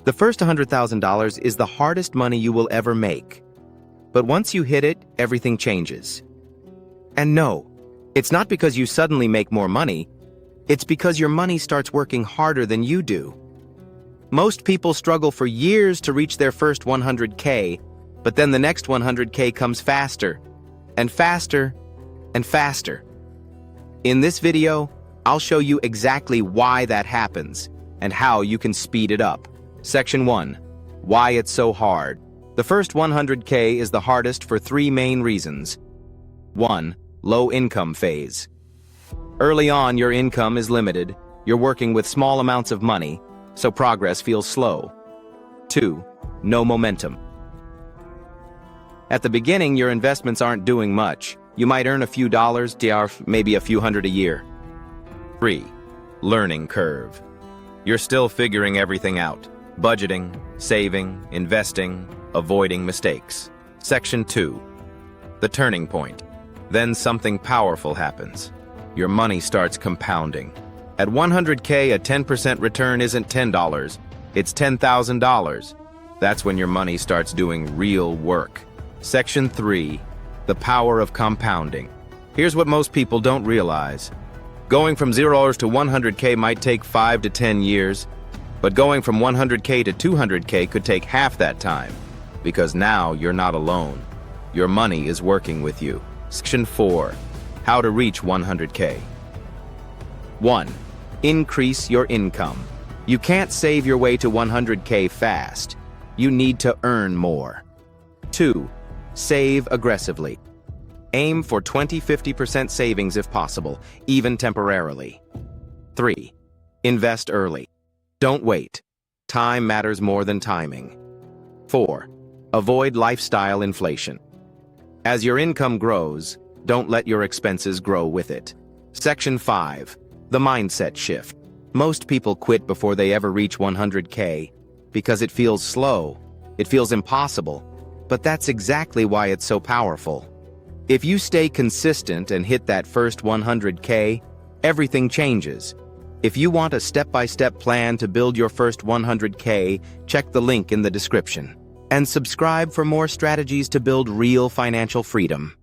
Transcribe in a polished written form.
The first $100,000 is the hardest money you will ever make. But once you hit it, everything changes. And no, it's not because you suddenly make more money. It's because your money starts working harder than you do. Most people struggle for years to reach their first 100K, but then the next 100K comes faster, and faster, and faster. In this video, I'll show you exactly why that happens, and how you can speed it up. Section 1. Why it's so hard. The first 100K is the hardest for three main reasons. 1. Low income phase. Early on, your income is limited, you're working with small amounts of money, so progress feels slow. 2. No momentum. At the beginning, your investments aren't doing much. You might earn a few dollars, maybe a few hundred a year. 3. Learning curve. You're still figuring everything out. Budgeting, saving, investing, avoiding mistakes. Section 2. The turning point. Then something powerful happens. Your money starts compounding. At 100K, a 10% return isn't $10, it's $10,000. That's when your money starts doing real work. Section 3. The power of compounding. Here's what most people don't realize. Going from $0 to 100K might take 5 to 10 years, but going from 100K to 200K could take half that time, because now you're not alone. Your money is working with you. Section 4. How to reach 100K. 1. Increase your income. You can't save your way to 100K fast. You need to earn more. 2. Save aggressively. Aim for 20–50% savings if possible, even temporarily. 3. Invest early. Don't wait. Time matters more than timing. 4. Avoid lifestyle inflation. As your income grows, don't let your expenses grow with it. Section 5. The mindset shift. Most people quit before they ever reach 100K because it feels slow, it feels impossible, but that's exactly why it's so powerful. If you stay consistent and hit that first 100K, everything changes. If you want a step-by-step plan to build your first 100K, check the link in the description. And subscribe for more strategies to build real financial freedom.